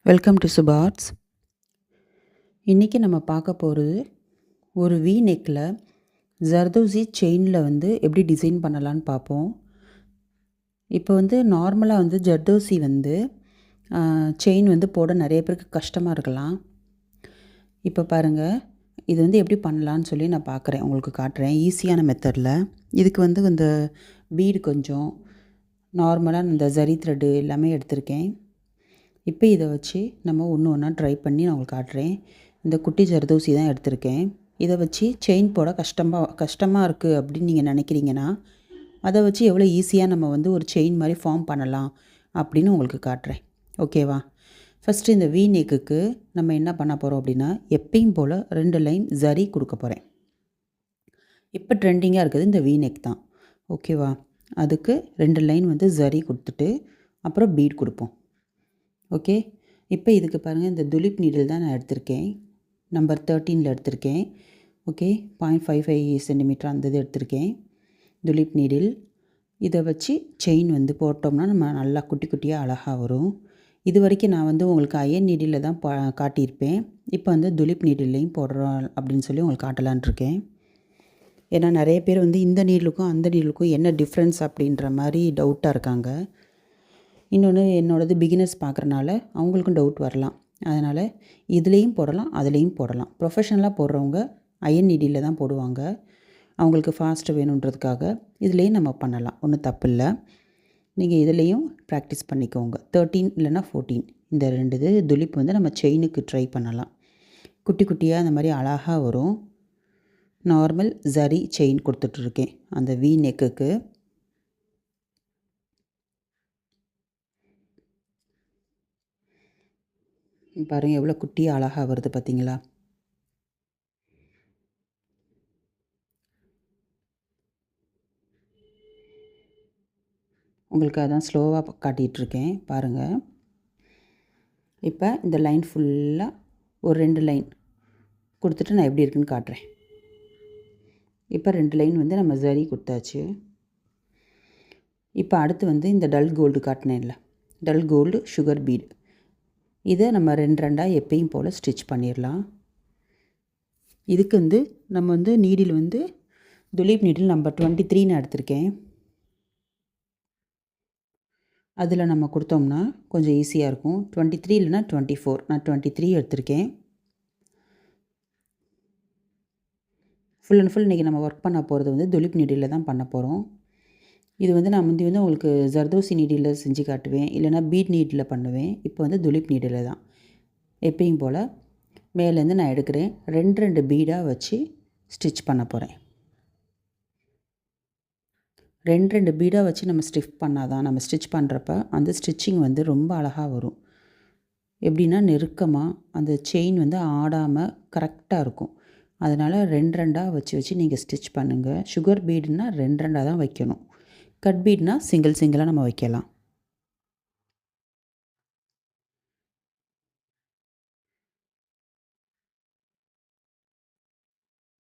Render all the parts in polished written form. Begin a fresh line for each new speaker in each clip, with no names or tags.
Welcome to சுபார்ட்ஸ். இன்றைக்கி நம்ம பார்க்க போகிறது ஒரு வி நெக்கில் ஜர்தோசி செயினில் எப்படி டிசைன் பண்ணலான்னு பார்ப்போம். இப்போ நார்மலாக ஜர்தோசி செயின் போட நிறைய பேருக்கு கஷ்டமாக இருக்கலாம். இப்போ பாருங்கள், இது எப்படி பண்ணலான்னு சொல்லி நான் பார்க்குறேன், உங்களுக்கு காட்டுறேன் ஈஸியான மெத்தடில். இதுக்கு இந்த பீடு கொஞ்சம் நார்மலாக இந்த ஜரி த்ரெட்டு எல்லாமே எடுத்திருக்கேன். இப்போ இதை வச்சு நம்ம ஒன்று ஒன்றா ட்ரை பண்ணி நான் உங்களுக்கு காட்டுறேன். இந்த குட்டி ஜர்தோசி தான் எடுத்திருக்கேன். இதை வச்சு செயின் போட கஷ்டமாக இருக்குது அப்படின்னு நீங்கள் நினைக்கிறீங்கன்னா, அதை வச்சு எவ்வளோ ஈஸியாக நம்ம ஒரு செயின் மாதிரி ஃபார்ம் பண்ணலாம் அப்படின்னு உங்களுக்கு காட்டுறேன். ஓகேவா? ஃபஸ்ட்டு இந்த வி நெக்குக்கு நம்ம என்ன பண்ண போகிறோம் அப்படின்னா, எப்பயும் போல் 2 லைன் ஜரி கொடுக்க போகிறேன். இப்போ ட்ரெண்டிங்காக இருக்குது இந்த வி நெக் தான். ஓகேவா? அதுக்கு 2 லைன் ஜரி கொடுத்துட்டு அப்புறம் பீட் கொடுப்போம். ஓகே, இப்போ இதுக்கு பாருங்கள், இந்த துலிப் நீடில் தான் நான் எடுத்திருக்கேன். நம்பர் 13 எடுத்திருக்கேன். ஓகே, 0.55 சென்டிமீட்டர் அந்த இது எடுத்திருக்கேன் துலிப் நீடில். இதை வச்சு செயின் போட்டோம்னா நம்ம நல்லா குட்டி குட்டியாக அழகாக வரும். இது வரைக்கும் நான் உங்களுக்கு அயன் நீடில் தான் காட்டியிருப்பேன். இப்போ துலிப் நீடில்லையும் போடுறோம் அப்படின்னு சொல்லி உங்களுக்கு காட்டலான் இருக்கேன். ஏன்னா நிறைய பேர் இந்த நீடலுக்கும் அந்த நீடலுக்கும் என்ன டிஃப்ரென்ஸ் அப்படின்ற மாதிரி டவுட்டாக இருக்காங்க. இன்னொன்று, என்னோடது பிகினர்ஸ் பார்க்குறனால அவங்களுக்கும் டவுட் வரலாம். அதனால் இதுலேயும் போடலாம், அதுலேயும் போடலாம். ப்ரொஃபஷனலாக போடுறவங்க அயன் நீடியில் தான் போடுவாங்க. அவங்களுக்கு ஃபாஸ்ட்டு வேணுன்றதுக்காக இதுலேயும் நம்ம பண்ணலாம், ஒன்றும் தப்பு இல்லை. நீங்கள் இதுலேயும் ப்ராக்டிஸ் பண்ணிக்கோங்க. 13 இல்லைனா 14 இந்த 2 இது துலிப் நம்ம செயினுக்கு ட்ரை பண்ணலாம். குட்டி குட்டியாக அந்த மாதிரி அழகாக வரும். நார்மல் ஜரி செயின் கொடுத்துட்ருக்கேன் அந்த வி நெக்குக்கு. பாருங்கள் எவ்வளோ குட்டியாக அழகாக வருது பார்த்தீங்களா? உங்களுக்கு அதான் ஸ்லோவாக காட்டிகிட்ருக்கேன் பாருங்கள். இப்போ இந்த லைன் ஃபுல்லாக ஒரு 2 லைன் கொடுத்துட்டு நான் எப்படி இருக்குன்னு காட்டுறேன். இப்போ 2 லைன் நம்ம ஜரி கொடுத்தாச்சு. இப்போ அடுத்து இந்த டல் கோல்டு காட்டினேன்ல, டல் கோல்டு சுகர் பீடு, இதை நம்ம 2 2ஆக எப்பயும் போல் ஸ்டிச் பண்ணிடலாம். இதுக்கு நம்ம நீடில் துலீப் நீடில் நம்பர் 23 நான் எடுத்திருக்கேன். அதில் நம்ம கொடுத்தோம்னா கொஞ்சம் ஈஸியாக இருக்கும். 23 இல்லைனா 24, நான் 23 எடுத்திருக்கேன். ஃபுல் அண்ட் ஃபுல் இன்றைக்கி நம்ம ஒர்க் பண்ண போகிறது துலிப் நீடில் தான் பண்ண போகிறோம். இது நான் உங்களுக்கு ஜர்தோசி நீடில் செஞ்சு காட்டுவேன், இல்லைனா பீட் நீடில் பண்ணுவேன். இப்போ துலிப் நீடில் தான் எப்பயும் போல் மேலேருந்து நான் எடுக்கிறேன். 2 பீடாக வச்சு ஸ்டிச் பண்ண போகிறேன். 2 பீடாக வச்சு நம்ம ஸ்டிச் பண்ணால் தான் நம்ம ஸ்டிச் பண்ணுறப்ப அந்த ஸ்டிச்சிங் ரொம்ப அழகாக வரும். எப்படின்னா நெருக்கமாக அந்த செயின் ஆடாமல் கரெக்டாக இருக்கும். அதனால் 2 2ஆக வச்சு நீங்கள் ஸ்டிச் பண்ணுங்கள். சுகர் பீடுனா 2 2ஆக தான் வைக்கணும். கட் பீட்னா சிங்கிளாக நம்ம வைக்கலாம்.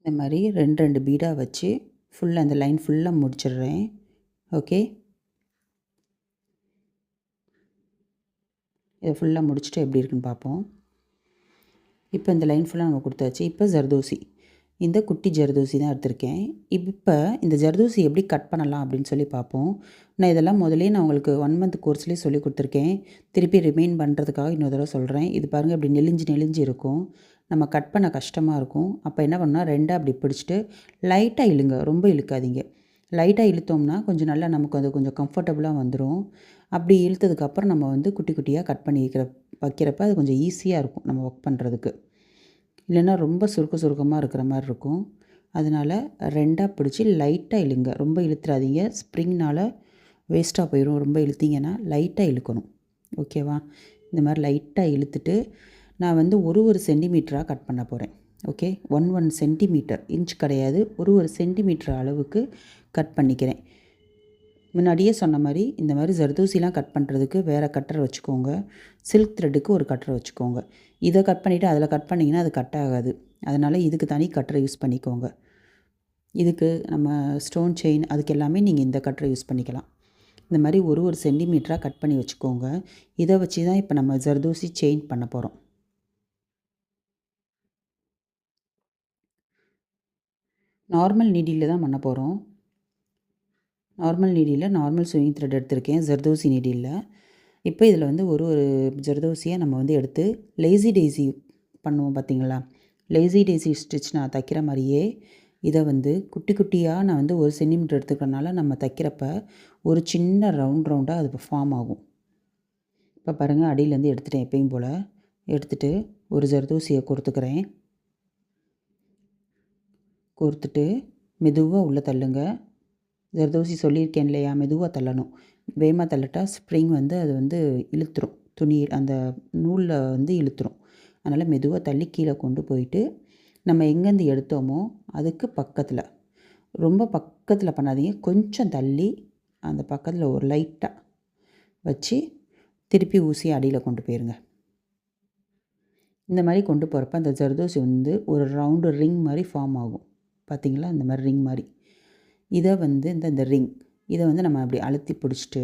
இந்த மாதிரி 2 பீடாக வச்சு ஃபுல்லாக அந்த லைன் ஃபுல்லாக முடிச்சிடுறேன். ஓகே, இதை ஃபுல்லாக முடிச்சுட்டு எப்படி இருக்குன்னு பார்ப்போம். இப்போ இந்த லைன் ஃபுல்லாக நம்ம கொடுத்தாச்சு. இப்போ ஜர்தோசி, இந்த குட்டி ஜர்தோசி தான் எடுத்திருக்கேன். இப்போ இந்த ஜர்தோசி எப்படி கட் பண்ணலாம் அப்படின்னு சொல்லி பார்ப்போம். நான் இதெல்லாம் முதலே நான் உங்களுக்கு 1 மந்த் கோர்ஸ்லேயே சொல்லி கொடுத்துருக்கேன். திருப்பி ரிமைன் பண்ணுறதுக்காக இன்னொரு தடவை சொல்கிறேன். இது பாருங்கள், இப்படி நெளிஞ்சு இருக்கும். நம்ம கட் பண்ண கஷ்டமாக இருக்கும். அப்போ என்ன பண்ணால் 2ஆக அப்படி பிடிச்சிட்டு லைட்டாக இழுங்க, ரொம்ப இழுக்காதீங்க. லைட்டாக இழுத்தோம்னா கொஞ்சம் நல்லா நமக்கு கொஞ்சம் கம்ஃபர்டபுளாக வந்துடும். அப்படி இழுத்ததுக்கப்புறம் நம்ம குட்டி குட்டியாக கட் பண்ணி வைக்கிறப்ப அது கொஞ்சம் ஈஸியாக இருக்கும் நம்ம ஒர்க் பண்ணுறதுக்கு. இல்லைன்னா ரொம்ப சுருக்கமாக இருக்கிற மாதிரி இருக்கும். அதனால் 2ஆக பிடிச்சி லைட்டாக இழுங்க, ரொம்ப இழுத்துறாதீங்க. ஸ்ப்ரிங்னால் வேஸ்ட்டாக போயிடும். ரொம்ப இழுத்திங்கன்னா லைட்டாக இழுக்கணும். ஓகேவா? இந்த மாதிரி லைட்டாக இழுத்துட்டு நான் ஒரு சென்டிமீட்டராக கட் பண்ண போகிறேன். ஓகே, 1 சென்டிமீட்டர், இன்ச் கிடையாது, ஒரு சென்டிமீட்டர் அளவுக்கு கட் பண்ணிக்கிறேன். முன்னாடியே சொன்ன மாதிரி இந்த மாதிரி ஜர்தோசிலாம் கட் பண்ணுறதுக்கு வேறு கட்டர் வச்சுக்கோங்க. சில்க் த்ரெட்டுக்கு ஒரு கட்டர் வச்சுக்கோங்க. இதை கட் பண்ணிவிட்டு அதில் கட் பண்ணிங்கன்னா அது கட் ஆகாது. அதனால் இதுக்கு தனி கட்டரை யூஸ் பண்ணிக்கோங்க. இதுக்கு நம்ம ஸ்டோன் செயின் அதுக்கு எல்லாமே நீங்கள் இந்த கட்டரை யூஸ் பண்ணிக்கலாம். இந்த மாதிரி ஒரு சென்டிமீட்டராக கட் பண்ணி வச்சுக்கோங்க. இதை வச்சு தான் இப்போ நம்ம ஜர்தோசி செயின் பண்ண போகிறோம். நார்மல் நீடியில் தான் பண்ண போகிறோம். நார்மல் நீடியில் நார்மல் ஸ்விங் த்ரெட் எடுத்திருக்கேன், ஜர்தோசி நீடியில். இப்போ இதில் வந்து ஒரு ஜர்தோசியை நம்ம வந்து எடுத்து லேசி டெய்ஸி பண்ணுவோம் பார்த்திங்களா, லேசி டெய்ஸி ஸ்டிச் நான் தைக்கிற மாதிரியே இதை வந்து குட்டி குட்டியாக நான் வந்து 1 சென்டிமீட்டர் எடுத்துக்கிறனால நம்ம தைக்கிறப்ப ஒரு சின்ன ரவுண்டாக அது ஃபார்ம் ஆகும். இப்போ பாருங்கள், அடியிலேருந்து எடுத்துட்டேன். எப்பயும் போல் எடுத்துகிட்டு ஒரு ஜர்தோசியை கோர்த்துக்கிறேன். கோர்த்துட்டு மெதுவாக உள்ளே தள்ளுங்க. ஜர்தோசி சொல்லியிருக்கேன் இல்லையா, மெதுவாக தள்ளணும். வேகமாக தள்ளட்டா ஸ்ப்ரிங் வந்து அது வந்து இழுத்துரும், துணி அந்த நூலில் வந்து இழுத்துரும். அதனால் மெதுவாக தள்ளி கீழே கொண்டு போயிட்டு நம்ம எங்கேருந்து எடுத்தோமோ அதுக்கு பக்கத்தில், ரொம்ப பக்கத்தில் பண்ணாதீங்க, கொஞ்சம் தள்ளி அந்த பக்கத்தில் ஒரு லைட்டாக வச்சு திருப்பி ஊசி அடியில் கொண்டு போயிருங்க. இந்த மாதிரி கொண்டு போகிறப்ப அந்த ஜர்தோசி வந்து ஒரு ரவுண்டு ரிங் மாதிரி ஃபார்ம் ஆகும். பார்த்திங்களா, இந்த மாதிரி ரிங் மாதிரி. இதை வந்து இந்த ரிங் இதை வந்து நம்ம அப்படி அழுத்தி பிடிச்சிட்டு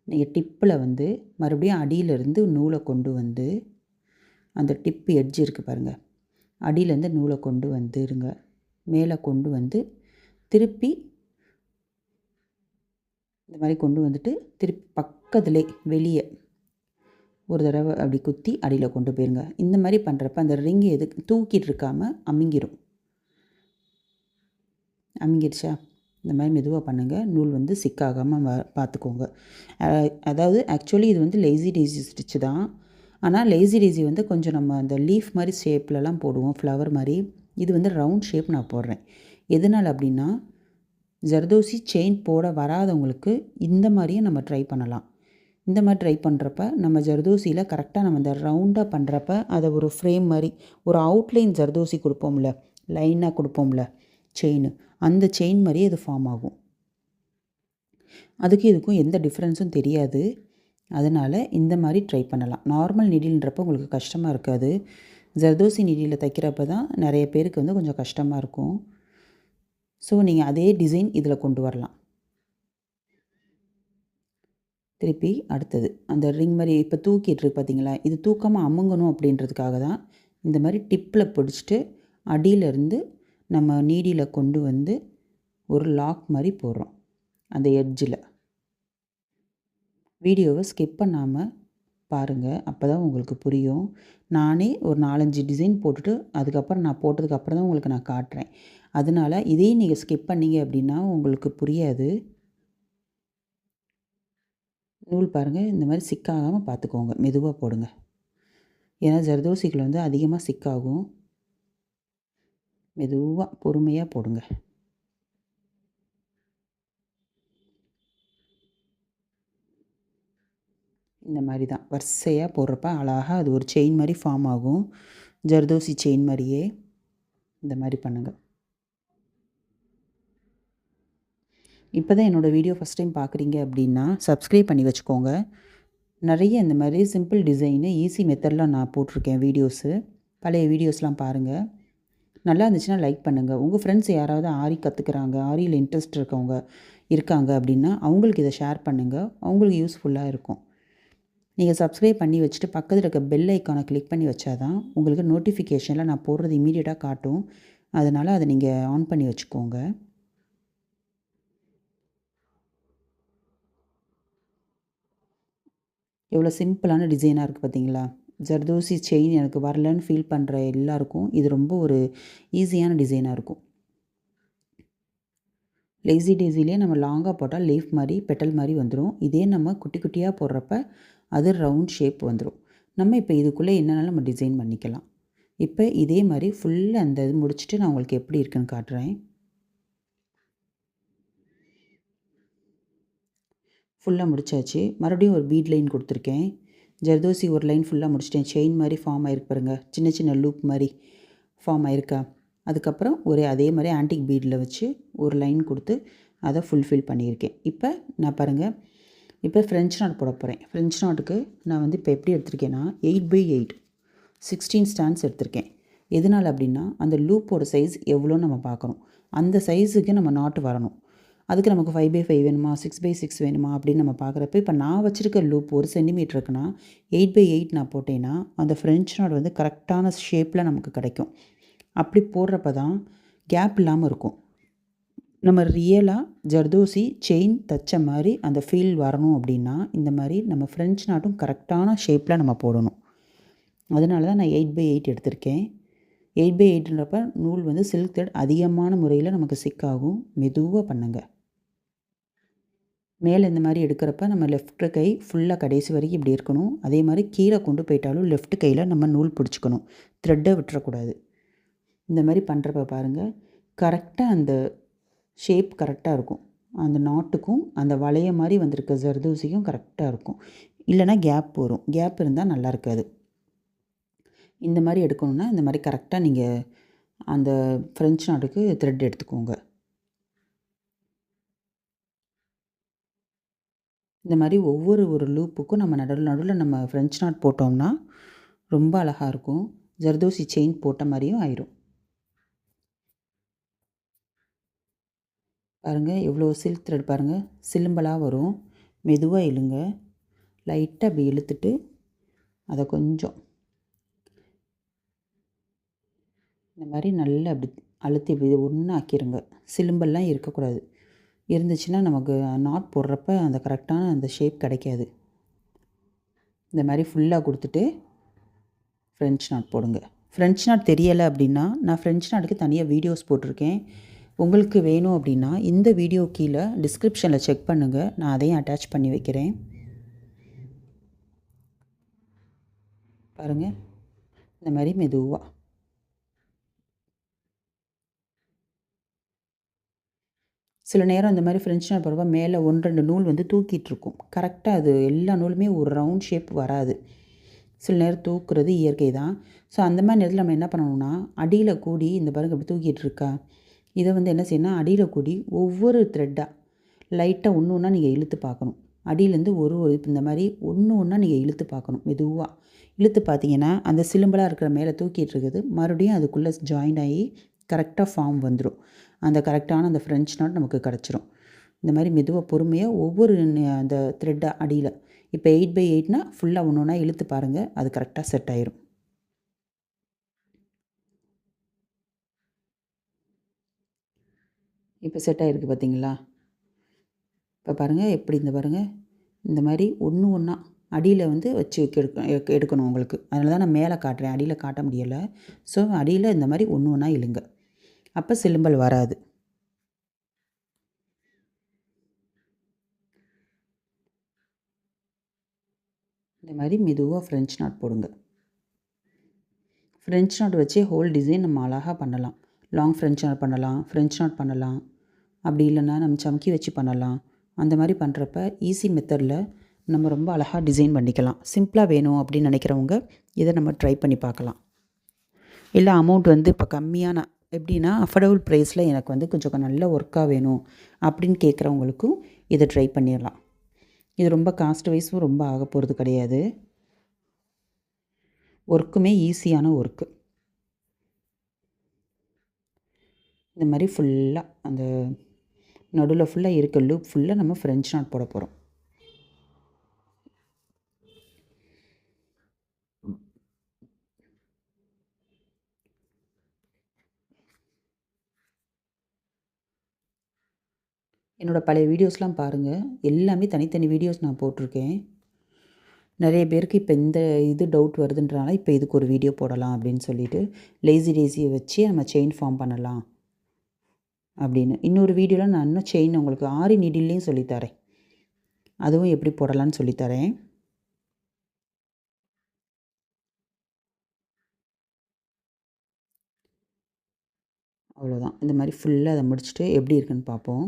நீங்கள் டிப்பில் வந்து மறுபடியும் அடியிலேருந்து நூலை கொண்டு வந்து அந்த டிப்பு எட்ஜ் இருக்குது பாருங்கள், அடியிலேருந்து நூலை கொண்டு வந்துருங்க, மேலே கொண்டு வந்து திருப்பி இந்த மாதிரி கொண்டு வந்துட்டு திருப்பி பக்கத்துலே வெளியே ஒரு தடவை அப்படி குத்தி அடியில் கொண்டு போயிருங்க. இந்த மாதிரி பண்ணுறப்ப அந்த ரிங் எதுக்கு தூக்கிட்டு இருக்காமல் அமுங்கிடுச்சா. இந்த மாதிரி மெதுவாக பண்ணுங்கள், நூல் வந்து சிக்காகாமல் பார்த்துக்கோங்க. அதாவது ஆக்சுவலி இது வந்து லேசி டெய்ஸி ஸ்டிச்சு தான். ஆனால் லேசி டெய்ஸி வந்து கொஞ்சம் நம்ம அந்த லீஃப் மாதிரி ஷேப்லலாம் போடுவோம், ஃப்ளவர் மாதிரி. இது வந்து ரவுண்ட் ஷேப் நான் போடுறேன். எதனால் அப்படின்னா, ஜர்தோசி செயின் போட வராதவங்களுக்கு இந்த மாதிரியும் நம்ம ட்ரை பண்ணலாம். இந்த மாதிரி ட்ரை பண்ணுறப்ப நம்ம ஜர்தோசியில் கரெக்டாக நம்ம இந்த ரவுண்டாக பண்ணுறப்ப அதை ஒரு ஃப்ரேம் மாதிரி ஒரு அவுட்லைன் ஜர்தோசி கொடுப்போம்ல, லைனாக கொடுப்போம்ல செயின், அந்த செயின் மாதிரியே இது ஃபார்ம் ஆகும். அதுக்கு இதுக்கும் எந்த டிஃப்ரென்ஸும் தெரியாது. அதனால் இந்த மாதிரி ட்ரை பண்ணலாம். நார்மல் நீடில்ன்றப்போ உங்களுக்கு கஷ்டமாக இருக்காது. ஜர்தோசி நீடியில் தைக்கிறப்ப தான் நிறைய பேருக்கு வந்து கொஞ்சம் கஷ்டமாக இருக்கும். ஸோ நீங்கள் அதே டிசைன் இதில் கொண்டு வரலாம். திருப்பி அடுத்தது அந்த ரிங் மாதிரி இப்போ தூக்கிட்டுருக்கு பார்த்தீங்களா, இது தூக்காமல் அமுங்கணும் அப்படின்றதுக்காக தான் இந்த மாதிரி டிப்பில் பிடிச்சிட்டு அடியிலேருந்து நம்ம நீடியில் கொண்டு வந்து ஒரு லாக் மாதிரி போடுறோம் அந்த எட்ஜில். வீடியோவை ஸ்கிப் பண்ணாமல் பாருங்கள், அப்போ தான் உங்களுக்கு புரியும். நானே ஒரு 4-5 டிசைன் போட்டுட்டு அதுக்கப்புறம் நான் போட்டதுக்கப்புறம் தான் உங்களுக்கு நான் காட்டுறேன். அதனால் இதையும் நீங்கள் ஸ்கிப் பண்ணிங்க அப்படின்னா உங்களுக்கு புரியாது. நூல் பாருங்கள், இந்த மாதிரி சிக்காகாமல் பார்த்துக்கோங்க, மெதுவாக போடுங்க. ஏன்னா ஜர்தோசிகள் வந்து அதிகமாக சிக்காகும். மெதுவாக பொறுமையாக போடுங்க. இந்த மாதிரி தான் வரிசையாக போடுறப்ப அழகாக அது ஒரு செயின் மாதிரி ஃபார்ம் ஆகும், ஜர்தோசி செயின் மாதிரியே. இந்த மாதிரி பண்ணுங்கள். இப்போ தான் என்னோடய வீடியோ ஃபஸ்ட் டைம் பார்க்குறீங்க அப்படின்னா சப்ஸ்கிரைப் பண்ணி வச்சுக்கோங்க. நிறைய இந்த மாதிரி சிம்பிள் டிசைனு ஈஸி மெத்தட்லாம் நான் போட்டிருக்கேன் வீடியோஸு. பழைய வீடியோஸ்லாம் பாருங்கள். நல்லா இருந்துச்சுன்னா லைக் பண்ணுங்கள். உங்கள் ஃப்ரெண்ட்ஸ் யாராவது ஆரி கற்றுக்குறாங்க, ஆரியில் இன்ட்ரெஸ்ட் இருக்கவங்க இருக்காங்க அப்படின்னா அவங்களுக்கு இதை ஷேர் பண்ணுங்கள், அவங்களுக்கு யூஸ்ஃபுல்லாக இருக்கும். நீங்கள் சப்ஸ்கிரைப் பண்ணி வச்சுட்டு பக்கத்தில் இருக்க பெல் ஐக்கானை கிளிக் பண்ணி வச்சா தான் உங்களுக்கு நோட்டிஃபிகேஷனில் நான் போடுறது இமீடியட்டாக காட்டும். அதனால் அதை நீங்கள் ஆன் பண்ணி வச்சுக்கோங்க. எவ்வளோ சிம்பிளான டிசைனாக இருக்குது பார்த்தீங்களா. ஜர்தோசி செயின் எனக்கு வரலன்னு ஃபீல் பண்ணுற எல்லாருக்கும் இது ரொம்ப ஒரு ஈஸியான டிசைனாக இருக்கும். லேசி டெய்ஸிலே நம்ம லாங்காக போட்டால் லீஃப் மாதிரி பெட்டல் மாதிரி வந்துடும். இதே நம்ம குட்டி குட்டியாக போடுறப்ப அது ரவுண்ட் ஷேப் வந்துடும். நம்ம இப்போ இதுக்குள்ளே என்னென்னாலும் நம்ம டிசைன் பண்ணிக்கலாம். இப்போ இதே மாதிரி ஃபுல்லாக அந்த இது முடிச்சுட்டு நான் உங்களுக்கு எப்படி இருக்குன்னு காட்டுறேன். ஃபுல்லாக முடிச்சாச்சு. மறுபடியும் ஒரு பீட் லைன் கொடுத்துருக்கேன். ஜர்தோசி ஒரு லைன் ஃபுல்லாக முடிச்சிட்டேன். செயின் மாதிரி ஃபார்ம் ஆகிருக்கு பாருங்கள், சின்ன சின்ன லூப் மாதிரி ஃபார்ம் ஆகிருக்கா. அதுக்கப்புறம் அதே மாதிரி ஆன்டிக் பீடில் வச்சு ஒரு லைன் கொடுத்து அதை ஃபுல்ஃபில் பண்ணியிருக்கேன். இப்போ நான் பாருங்கள், இப்போ ஃப்ரெஞ்ச் நாட் போட போகிறேன். ஃப்ரெஞ்ச் நாட்டுக்கு நான் வந்து இப்போ எப்படி எடுத்திருக்கேன்னா 8x8 16 ஸ்டாண்ட்ஸ் எடுத்திருக்கேன். எதனால் அப்படின்னா அந்த லூப்போட சைஸ் எவ்வளோன்னு நம்ம பார்க்கணும். அந்த சைஸுக்கு நம்ம நாட்டு வரணும். அதுக்கு நமக்கு 5/5 வேணுமா, 6/6 வேணுமா அப்படின்னு நம்ம பார்க்குறப்ப, இப்போ நான் வச்சுருக்க லூப் 1 சென்டிமீட்டர் இருக்குன்னா 8/8 நான் போட்டேன்னா அந்த ஃப்ரெஞ்ச் நாட் வந்து கரெக்டான ஷேப்பில் நமக்கு கிடைக்கும். அப்படி போடுறப்ப தான் கேப் இல்லாமல் இருக்கும். நம்ம ரியலாக ஜர்தோசி செயின் தைச்ச மாதிரி அந்த ஃபீல் வரணும் அப்படின்னா இந்த மாதிரி நம்ம ஃப்ரெஞ்ச் நாட்டும் கரெக்டான ஷேப்பில் நம்ம போடணும். அதனால தான் நான் 8/8 எடுத்திருக்கேன். 8/8ன்றப்ப நூல் வந்து சில்க் த்ரெட் அதிகமான முறையில் நமக்கு சிக்காகும். மெதுவாக பண்ணுங்க. மேலே இந்த மாதிரி எடுக்கிறப்ப நம்ம லெஃப்ட் கை ஃபுல்லாக கடைசி வரைக்கும் இப்படி இருக்கணும். அதே மாதிரி கீழே கொண்டு போயிட்டாலும் லெஃப்ட் கையில் நம்ம நூல் பிடிச்சிக்கணும். த்ரெட்டை விட்டுறக்கூடாது. இந்த மாதிரி பண்ணுறப்ப பாருங்கள், கரெக்டாக அந்த ஷேப் கரெக்டாக இருக்கும். அந்த நாட்டுக்கும் அந்த வளைய மாதிரி வந்திருக்க ஜர்தோசிக்கும் கரெக்டாக இருக்கும். இல்லைனா கேப் வரும். கேப் இருந்தால் நல்லா இருக்காது. இந்த மாதிரி எடுக்கணுன்னா இந்த மாதிரி கரெக்டாக நீங்கள் அந்த ஃப்ரெஞ்ச் நாட்டுக்கு த்ரெட் எடுத்துக்கோங்க. இந்த மாதிரி ஒரு லூப்புக்கும் நம்ம நடுவில் நம்ம ஃப்ரெஞ்ச் நாட் போட்டோம்னா ரொம்ப அழகாக இருக்கும். ஜர்தோசி செயின் போட்ட மாதிரியும் ஆயிரும். பாருங்கள் எவ்வளோ சில்க் த்ரெட் பாருங்கள், சிலும்பலாக வரும். மெதுவாக இழுங்க. லைட்டாக அப்படி இழுத்துட்டு அதை கொஞ்சம் இந்த மாதிரி நல்லா அப்படி அழுத்தி இப்படி ஒன்றா ஆக்கிடுங்க. சிலும்பெல்லாம் இருக்கக்கூடாது. இருந்துச்சுன்னா நமக்கு நாட் போடுறப்ப அந்த கரெக்டான அந்த ஷேப் கிடைக்காது. இந்த மாதிரி ஃபுல்லாக கொடுத்துட்டு ஃப்ரெஞ்ச் நாட் போடுங்க. ஃப்ரெஞ்ச் நாட் தெரியலை அப்படின்னா நான் ஃப்ரெஞ்ச் நாட்டுக்கு தனியாக வீடியோஸ் போட்டிருக்கேன். உங்களுக்கு வேணும் அப்படின்னா இந்த வீடியோ கீழே டிஸ்கிரிப்ஷனில் செக் பண்ணுங்கள். நான் அதையும் அட்டாச் பண்ணி வைக்கிறேன். பாருங்கள் இந்த மாதிரி மெதுவாக சில நேரம் இந்த மாதிரி ஃப்ரெஞ்ச் நாட் போடுறப்ப மேலே 1-2 நூல் வந்து தூக்கிட்டுருக்கும். கரெக்டாக அது எல்லா நூலுமே ஒரு ரவுண்ட் ஷேப் வராது. சில நேரம் தூக்குறது இயற்கை தான். ஸோ அந்த மாதிரி நேரத்தில் நம்ம என்ன பண்ணணும்னா அடியில் கூடி இந்த பாருங்க அப்படி தூக்கிட்டு இருக்கா, இதை வந்து என்ன செய்யணும், அடியில் கூடி ஒவ்வொரு த்ரெட்டாக லைட்டாக ஒன்று ஒன்றா நீங்கள் இழுத்து பார்க்கணும். அடியிலேருந்து ஒரு இந்த மாதிரி ஒன்று ஒன்றா நீங்கள் இழுத்து பார்க்கணும். மெதுவாக இழுத்து பார்த்தீங்கன்னா அந்த சிலும்பலாக இருக்கிற மேலே தூக்கிட்டு இருக்குது மறுபடியும் அதுக்குள்ளே ஜாயின் ஆகி கரெக்டாக ஃபார்ம் வந்துடும். அந்த கரெக்டான அந்த ஃப்ரெஞ்ச் நாட் நமக்கு கிடச்சிரும். இந்த மாதிரி மெதுவாக பொறுமையாக ஒவ்வொரு அந்த த்ரெட்டாக அடியில் இப்போ 8/8னா ஃபுல்லாக ஒன்று ஒன்றா இழுத்து பாருங்கள், அது கரெக்டாக செட் ஆயிரும். இப்போ செட் ஆகிருக்கு பார்த்தீங்களா? இப்போ பாருங்கள் எப்படி இந்த பாருங்கள் இந்த மாதிரி ஒன்று ஒன்றா அடியில் வந்து வச்சு எடுக்கணும் உங்களுக்கு. அதனால தான் நான் மேலே காட்டுறேன், அடியில் காட்ட முடியலை. ஸோ அடியில் இந்த மாதிரி ஒன்று ஒன்றா இழுங்க, அப்போ சிலும்பல் வராது. இந்த மாதிரி மெதுவாக ஃப்ரெஞ்ச் நாட் போடுங்க. ஃப்ரெஞ்ச் நாட் வச்சே ஹோல் டிசைன் நம்ம அழகாக பண்ணலாம். லாங் ஃப்ரெஞ்ச் நாட் பண்ணலாம், ஃப்ரெஞ்ச் நாட் பண்ணலாம். அப்படி இல்லைன்னா நம்ம சம்கி வச்சு பண்ணலாம். அந்த மாதிரி பண்ணுறப்ப ஈஸி மெத்தடில் நம்ம ரொம்ப அழகாக டிசைன் பண்ணிக்கலாம். சிம்பிளாக வேணும் அப்படின்னு நினைக்கிறவங்க இதை நம்ம ட்ரை பண்ணி பார்க்கலாம். இல்லை அமௌண்ட் வந்து இப்போ கம்மியான எப்படின்னா அஃபோர்டபுள் ப்ரைஸில் எனக்கு வந்து கொஞ்சம் நல்ல ஒர்க்காக வேணும் அப்படின்னு கேட்குறவங்களுக்கும் இதை ட்ரை பண்ணிடலாம். இது ரொம்ப காஸ்ட் வைஸும் ரொம்ப ஆக போகிறது கிடையாது. ஒர்க்குமே ஈஸியான ஒர்க்கு. இந்த மாதிரி ஃபுல்லாக அந்த நடுவில் ஃபுல்லாக இருக்க லூப் ஃபுல்லாக நம்ம ஃப்ரெஞ்ச் நாட் போட போகிறோம். என்னோடய பழைய வீடியோஸ்லாம் பாருங்கள், எல்லாமே தனித்தனி வீடியோஸ் நான் போட்டிருக்கேன். நிறைய பேருக்கு இப்போ இந்த இது டவுட் வருதுன்றனால இப்போ இதுக்கு ஒரு வீடியோ போடலாம் அப்படின்னு சொல்லிட்டு லேசி டேஸியை வச்சு நம்ம செயின் ஃபார்ம் பண்ணலாம் அப்படின்னு. இன்னொரு வீடியோவில் நான் இன்னும் செயின் உங்களுக்கு ஆரி நீடில்லையும் சொல்லித்தரேன், அதுவும் எப்படி போடலான்னு சொல்லித்தரேன். அவ்வளோதான். இந்த மாதிரி ஃபுல்லாக அதை முடிச்சுட்டு எப்படி இருக்குன்னு பார்ப்போம்.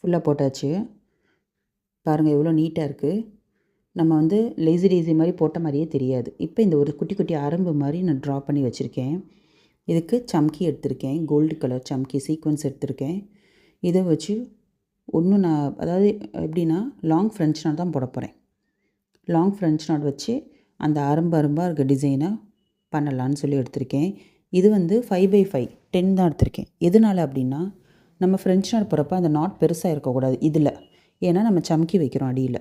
ஃபுல்லாக போட்டாச்சு. பாருங்கள் எவ்வளோ நீட்டாக இருக்குது. நம்ம வந்து லேசி டேஸி மாதிரி போட்ட மாதிரியே தெரியாது. இப்போ இந்த ஒரு குட்டி குட்டி அரம்பு மாதிரி நான் ட்ரா பண்ணி வச்சுருக்கேன். இதுக்கு சம்கி எடுத்திருக்கேன், கோல்டு கலர் சம்கி சீக்வன்ஸ் எடுத்திருக்கேன். இதை வச்சு நான் அதாவது எப்படின்னா லாங் ஃப்ரெஞ்ச் நாட் தான் போட போகிறேன். லாங் ஃப்ரெஞ்ச் நாட் வச்சு அந்த அரும்பாக இருக்க டிசைனை பண்ணலான்னு சொல்லி எடுத்திருக்கேன். இது வந்து 5/5 10 தான் எடுத்திருக்கேன். எதனால அப்படின்னா, நம்ம ஃப்ரெஞ்ச் நாட் போடுறப்ப அந்த நாட் பெருசாக இருக்கக்கூடாது இதில். ஏன்னா நம்ம சம்கி வைக்கிறோம் அடியில்.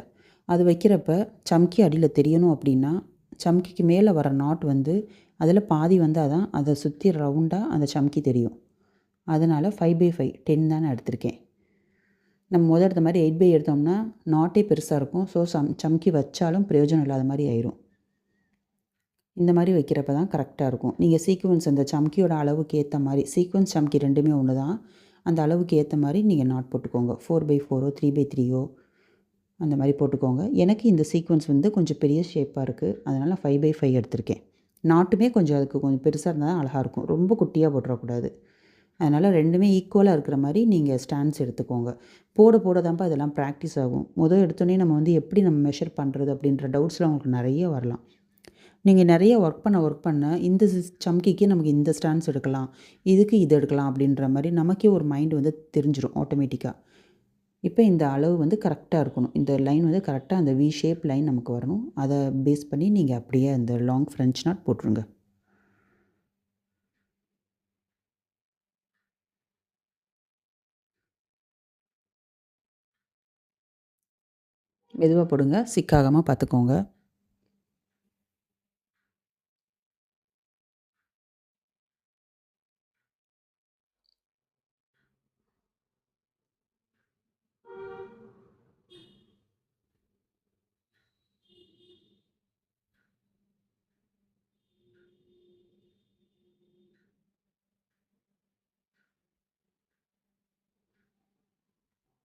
அது வைக்கிறப்ப சம்கி அடியில் தெரியணும் அப்படின்னா, சம்கிக்கு மேலே வர நாட் வந்து அதில் பாதி வந்தால் தான் அதை சுற்றி ரவுண்டாக அந்த சம்கி தெரியும். அதனால் 5/5 10 தான் நான் எடுத்திருக்கேன். நம்ம முதல் எடுத்த மாதிரி 8/8 எடுத்தோம்னா நாட்டே பெருசாக இருக்கும். ஸோ சம்கி வச்சாலும் பிரயோஜனம் இல்லாத மாதிரி ஆயிரும். இந்த மாதிரி வைக்கிறப்ப தான் கரெக்டாக இருக்கும். நீங்கள் சீக்வென்ஸ் அந்த சம்கியோட அளவுக்கு ஏற்ற மாதிரி, சீக்வென்ஸ் சம்கி ரெண்டுமே ஒன்று தான். அந்த அளவுக்கு ஏற்ற மாதிரி நீங்கள் நாட் போட்டுக்கோங்க. 4/4ஓ 3/3ஓ அந்த மாதிரி போட்டுக்கோங்க. எனக்கு இந்த சீக்வென்ஸ் வந்து கொஞ்சம் பெரிய ஷேப்பாக இருக்குது. அதனால் 5/5 எடுத்திருக்கேன். நாட்டுமே கொஞ்சம் அதுக்கு கொஞ்சம் பெருசாக இருந்தால் தான் அழகாக இருக்கும். ரொம்ப குட்டியாக போட்டுறக்கூடாது. அதனால் ரெண்டுமே ஈக்குவலாக இருக்கிற மாதிரி நீங்கள் ஸ்டாண்ட்ஸ் எடுத்துக்கோங்க. போட போட தான்ப்பா இதெல்லாம் ப்ராக்டிஸ் ஆகும். எடுத்தோடனே நம்ம வந்து எப்படி நம்ம மெஷர் பண்ணுறது அப்படின்ற டவுட்ஸ்லாம் உங்களுக்கு நிறைய வரலாம். நீங்கள் நிறைய ஒர்க் பண்ண இந்த சம்கிக்கு நமக்கு இந்த ஸ்டாண்ட்ஸ் எடுக்கலாம், இதுக்கு இது எடுக்கலாம் அப்படின்ற மாதிரி நமக்கே ஒரு மைண்ட் வந்து தெரிஞ்சிடும் ஆட்டோமேட்டிக்காக. இப்போ இந்த அளவு வந்து கரெக்டாக இருக்கணும். இந்த லைன் வந்து கரெக்டாக அந்த வி ஷேப் லைன் நமக்கு வரணும். அதை பேஸ் பண்ணி நீங்கள் அப்படியே அந்த லாங் ஃப்ரெஞ்ச் நாட் போட்டுருங்க. மெதுவாக போடுங்க, சிக்காகாமல் பார்த்துக்கோங்க.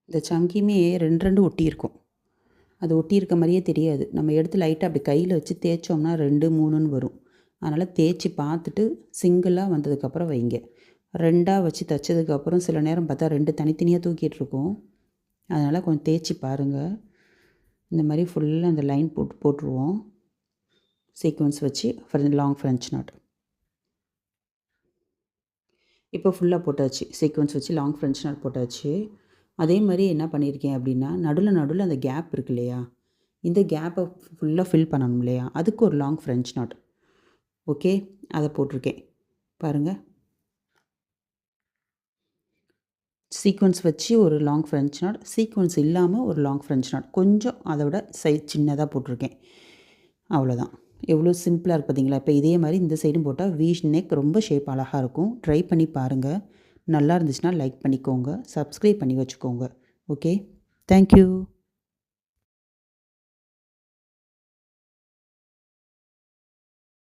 இந்த சங்கியுமே 2 2 ஒட்டியிருக்கும். அது ஒட்டியிருக்க மாதிரியே தெரியாது. நம்ம எடுத்து லைட்டாக அப்படி கையில் வச்சு தேய்ச்சோம்னா 2 3ன்னு வரும். அதனால் தேய்ச்சி பார்த்துட்டு சிங்கிளாக வந்ததுக்கப்புறம் வைங்க. 2ஆ வச்சு தைச்சதுக்கப்புறம் சில நேரம் பார்த்தா 2 தனித்தனியாக தூக்கிட்டுருக்கும். அதனால் கொஞ்சம் தேய்ச்சி பாருங்கள். இந்த மாதிரி ஃபுல்லாக அந்த லைன் போட்டுருவோம். சீக்வென்ஸ் வச்சு லாங் ஃப்ரெஞ்ச் நாட். இப்போ ஃபுல்லாக போட்டாச்சு. சீக்வென்ஸ் வச்சு லாங் ஃப்ரெஞ்ச் நாட் போட்டாச்சு. அதே மாதிரி என்ன பண்ணியிருக்கேன் அப்படின்னா, நடுவில் அந்த கேப் இருக்கு இல்லையா, இந்த கேப்பை ஃபுல்லாக ஃபில் பண்ணணும் இல்லையா, அதுக்கு ஒரு லாங் ஃப்ரெஞ்ச் நாட். ஓகே, அதை போட்டிருக்கேன் பாருங்கள். சீக்வென்ஸ் வச்சு ஒரு லாங் ஃப்ரெஞ்ச் நாட், சீக்வென்ஸ் இல்லாமல் ஒரு லாங் ஃப்ரெஞ்ச் நாட், கொஞ்சம் அதை விட சைஸ் சின்னதாக போட்டிருக்கேன். அவ்வளோதான். எவ்வளோ சிம்பிளாக இருக்குது பார்த்தீங்களா? இப்போ இதே மாதிரி இந்த சைடும் போட்டால் வி நெக் ரொம்ப ஷேப் அழகாக இருக்கும். ட்ரை பண்ணி பாருங்கள். நல்லா இருந்துச்சுன்னா லைக் பண்ணிக்கோங்க, சப்ஸ்கிரைப் பண்ணி வச்சுக்கோங்க. Okay, thank you.